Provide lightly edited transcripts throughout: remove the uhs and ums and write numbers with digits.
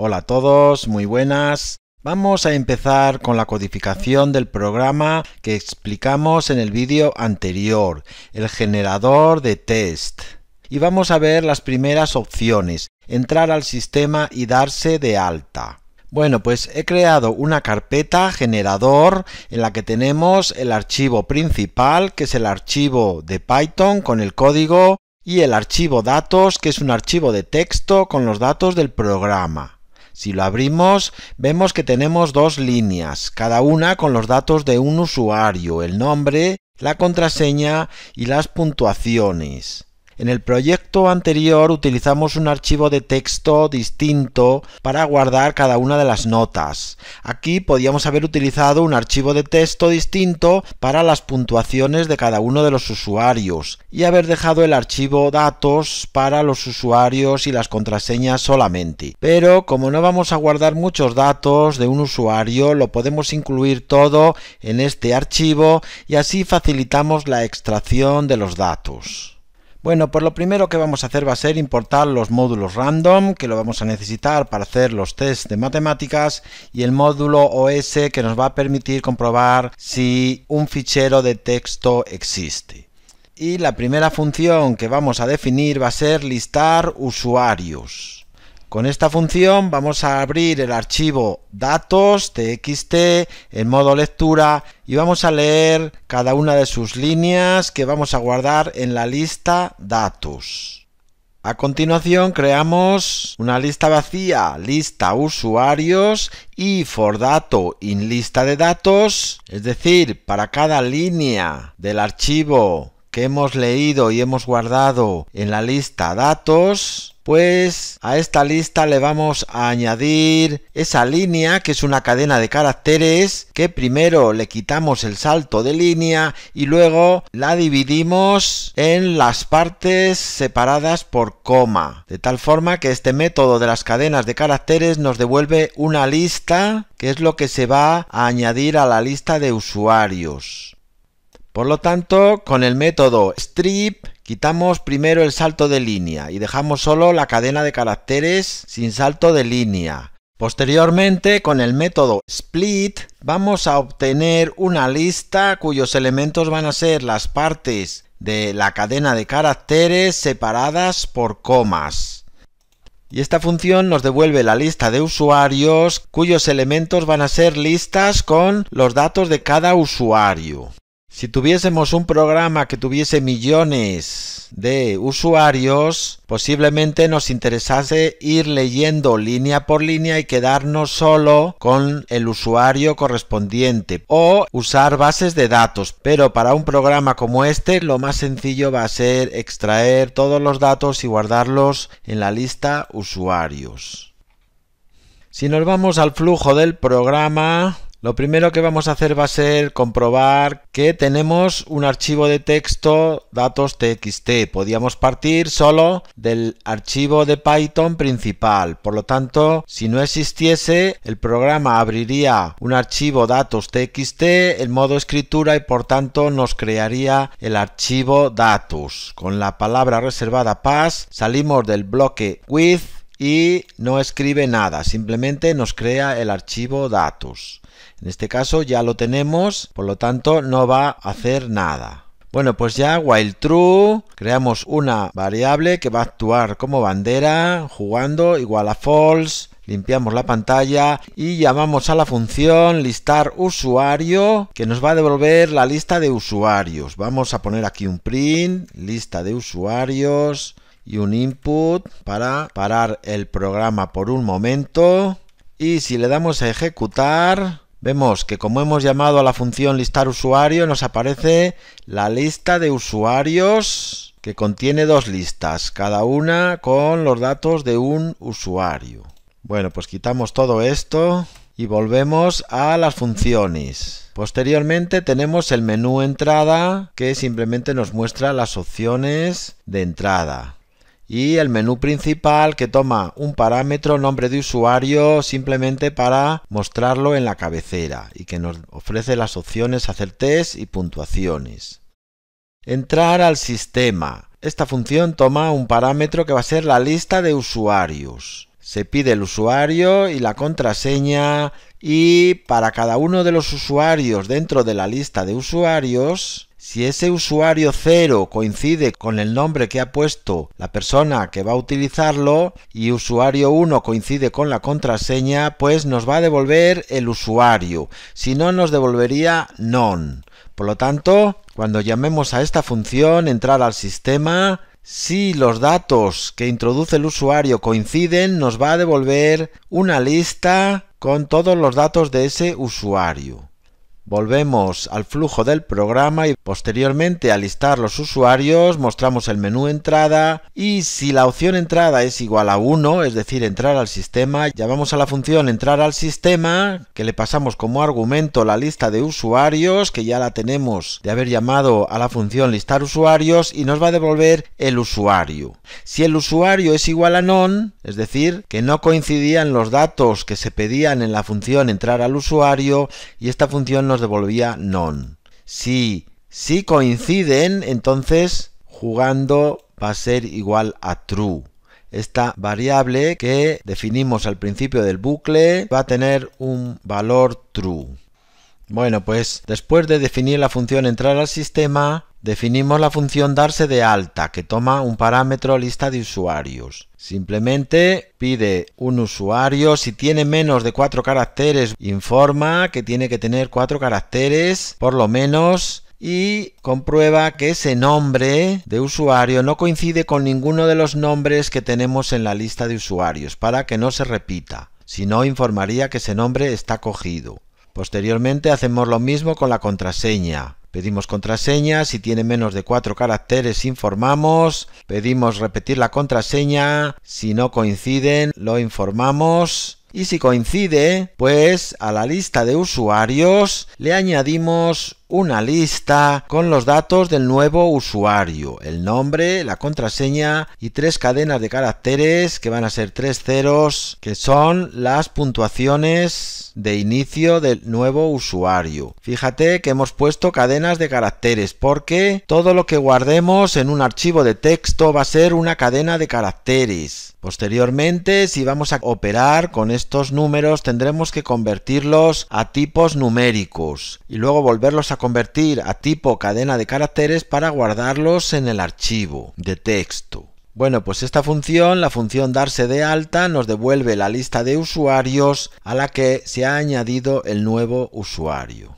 Hola a todos, muy buenas. Vamos a empezar con la codificación del programa que explicamos en el vídeo anterior, el generador de test. Y vamos a ver las primeras opciones, entrar al sistema y darse de alta. Bueno, pues he creado una carpeta generador en la que tenemos el archivo principal, que es el archivo de Python con el código, y el archivo datos, que es un archivo de texto con los datos del programa. Si lo abrimos, vemos que tenemos dos líneas, cada una con los datos de un usuario, el nombre, la contraseña y las puntuaciones. En el proyecto anterior utilizamos un archivo de texto distinto para guardar cada una de las notas. Aquí podíamos haber utilizado un archivo de texto distinto para las puntuaciones de cada uno de los usuarios y haber dejado el archivo datos para los usuarios y las contraseñas solamente. Pero como no vamos a guardar muchos datos de un usuario, lo podemos incluir todo en este archivo y así facilitamos la extracción de los datos. Bueno, pues lo primero que vamos a hacer va a ser importar los módulos random, que lo vamos a necesitar para hacer los tests de matemáticas, y el módulo OS, que nos va a permitir comprobar si un fichero de texto existe. Y la primera función que vamos a definir va a ser listar usuarios. Con esta función vamos a abrir el archivo datos.txt en modo lectura y vamos a leer cada una de sus líneas que vamos a guardar en la lista datos. A continuación creamos una lista vacía, lista usuarios, y for dato in lista de datos, es decir, para cada línea del archivo que hemos leído y hemos guardado en la lista datos, pues a esta lista le vamos a añadir esa línea, que es una cadena de caracteres, que primero le quitamos el salto de línea y luego la dividimos en las partes separadas por coma, de tal forma que este método de las cadenas de caracteres nos devuelve una lista, que es lo que se va a añadir a la lista de usuarios. Por lo tanto, con el método strip quitamos primero el salto de línea y dejamos solo la cadena de caracteres sin salto de línea. Posteriormente, con el método split, vamos a obtener una lista cuyos elementos van a ser las partes de la cadena de caracteres separadas por comas. Y esta función nos devuelve la lista de usuarios cuyos elementos van a ser listas con los datos de cada usuario. Si tuviésemos un programa que tuviese millones de usuarios, posiblemente nos interesase ir leyendo línea por línea y quedarnos solo con el usuario correspondiente, o usar bases de datos. Pero para un programa como este, lo más sencillo va a ser extraer todos los datos y guardarlos en la lista usuarios. Si nos vamos al flujo del programa, lo primero que vamos a hacer va a ser comprobar que tenemos un archivo de texto datos.txt. Podíamos partir solo del archivo de Python principal. Por lo tanto, si no existiese, el programa abriría un archivo datos.txt en modo escritura y por tanto nos crearía el archivo datos. Con la palabra reservada pass salimos del bloque with y no escribe nada, simplemente nos crea el archivo datos. En este caso ya lo tenemos, por lo tanto no va a hacer nada. Bueno, pues ya while true, creamos una variable que va a actuar como bandera, jugando igual a false, limpiamos la pantalla y llamamos a la función listar usuario, que nos va a devolver la lista de usuarios. Vamos a poner aquí un print, lista de usuarios, y un input para parar el programa por un momento. Y si le damos a ejecutar, vemos que como hemos llamado a la función listar usuario, nos aparece la lista de usuarios, que contiene dos listas, cada una con los datos de un usuario. Bueno, pues quitamos todo esto y volvemos a las funciones. Posteriormente tenemos el menú entrada, que simplemente nos muestra las opciones de entrada. Y el menú principal, que toma un parámetro nombre de usuario simplemente para mostrarlo en la cabecera y que nos ofrece las opciones hacer test y puntuaciones. Entrar al sistema. Esta función toma un parámetro que va a ser la lista de usuarios. se pide el usuario y la contraseña, y para cada uno de los usuarios dentro de la lista de usuarios, si ese usuario 0 coincide con el nombre que ha puesto la persona que va a utilizarlo y usuario 1 coincide con la contraseña, pues nos va a devolver el usuario, si no nos devolvería none. Por lo tanto, cuando llamemos a esta función entrar al sistema, si los datos que introduce el usuario coinciden, nos va a devolver una lista con todos los datos de ese usuario. Volvemos al flujo del programa y posteriormente a listar los usuarios mostramos el menú entrada, y si la opción entrada es igual a 1, es decir, entrar al sistema, llamamos a la función entrar al sistema, que le pasamos como argumento la lista de usuarios, que ya la tenemos de haber llamado a la función listar usuarios, y nos va a devolver el usuario. Si el usuario es igual a none, es decir, que no coincidían los datos que se pedían en la función entrar al usuario, y esta función nos devolvía none. Si coinciden, entonces jugando va a ser igual a true. Esta variable que definimos al principio del bucle va a tener un valor true. Bueno, pues después de definir la función entrar al sistema, definimos la función darse de alta, que toma un parámetro lista de usuarios. Simplemente pide un usuario, si tiene menos de 4 caracteres, informa que tiene que tener 4 caracteres por lo menos, y comprueba que ese nombre de usuario no coincide con ninguno de los nombres que tenemos en la lista de usuarios, para que no se repita. Si no, informaría que ese nombre está cogido. Posteriormente hacemos lo mismo con la contraseña. Pedimos contraseña, si tiene menos de 4 caracteres informamos, pedimos repetir la contraseña, si no coinciden lo informamos, y si coincide, pues a la lista de usuarios le añadimos una lista con los datos del nuevo usuario, el nombre, la contraseña y 3 cadenas de caracteres que van a ser 3 ceros, que son las puntuaciones de inicio del nuevo usuario. Fíjate que hemos puesto cadenas de caracteres porque todo lo que guardemos en un archivo de texto va a ser una cadena de caracteres. Posteriormente, si vamos a operar con estos números, tendremos que convertirlos a tipos numéricos y luego volverlos a convertir a tipo cadena de caracteres para guardarlos en el archivo de texto. Bueno, pues esta función, la función darse de alta, nos devuelve la lista de usuarios a la que se ha añadido el nuevo usuario.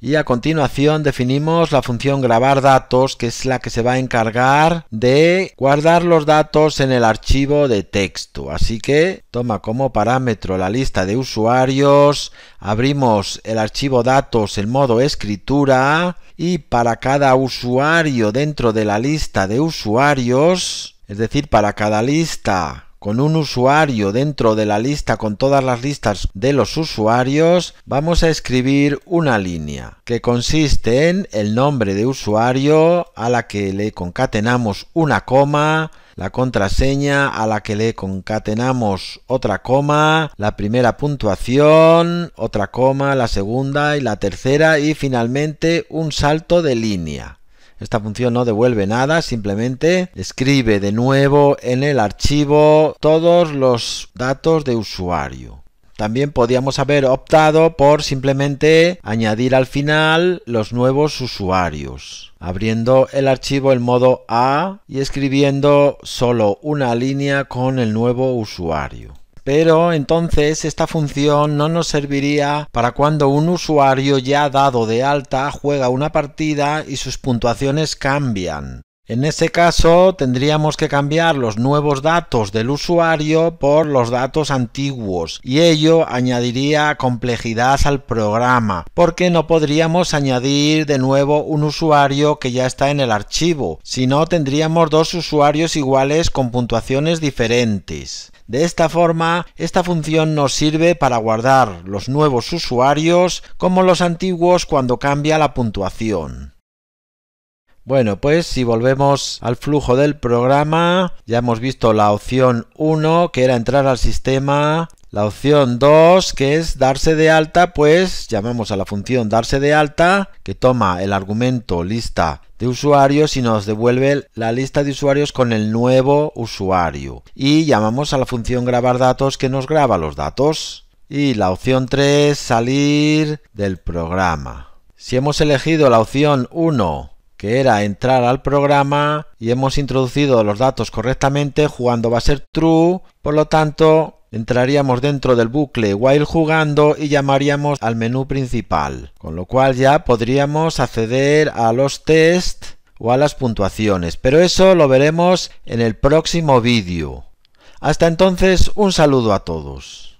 Y a continuación definimos la función grabar datos, que es la que se va a encargar de guardar los datos en el archivo de texto. Así que toma como parámetro la lista de usuarios, abrimos el archivo datos en modo escritura y para cada usuario dentro de la lista de usuarios, es decir, para cada lista con un usuario dentro de la lista con todas las listas de los usuarios, vamos a escribir una línea que consiste en el nombre de usuario a la que le concatenamos una coma, la contraseña a la que le concatenamos otra coma, la primera puntuación, otra coma, la segunda y la tercera y finalmente un salto de línea. Esta función no devuelve nada, simplemente escribe de nuevo en el archivo todos los datos de usuario. También podíamos haber optado por simplemente añadir al final los nuevos usuarios, abriendo el archivo en modo A y escribiendo solo una línea con el nuevo usuario. Pero entonces esta función no nos serviría para cuando un usuario ya dado de alta juega una partida y sus puntuaciones cambian. En ese caso tendríamos que cambiar los nuevos datos del usuario por los datos antiguos y ello añadiría complejidad al programa porque no podríamos añadir de nuevo un usuario que ya está en el archivo, sino tendríamos dos usuarios iguales con puntuaciones diferentes. De esta forma, esta función nos sirve para guardar los nuevos usuarios como los antiguos cuando cambia la puntuación. Bueno, pues si volvemos al flujo del programa, ya hemos visto la opción 1, que era entrar al sistema, la opción 2, que es darse de alta, pues llamamos a la función darse de alta, que toma el argumento lista de usuarios y nos devuelve la lista de usuarios con el nuevo usuario. Y llamamos a la función grabar datos, que nos graba los datos. Y la opción 3, salir del programa. Si hemos elegido la opción 1, que era entrar al programa, y hemos introducido los datos correctamente, jugando va a ser true, por lo tanto entraríamos dentro del bucle while jugando y llamaríamos al menú principal, con lo cual ya podríamos acceder a los test o a las puntuaciones, pero eso lo veremos en el próximo vídeo. Hasta entonces, un saludo a todos.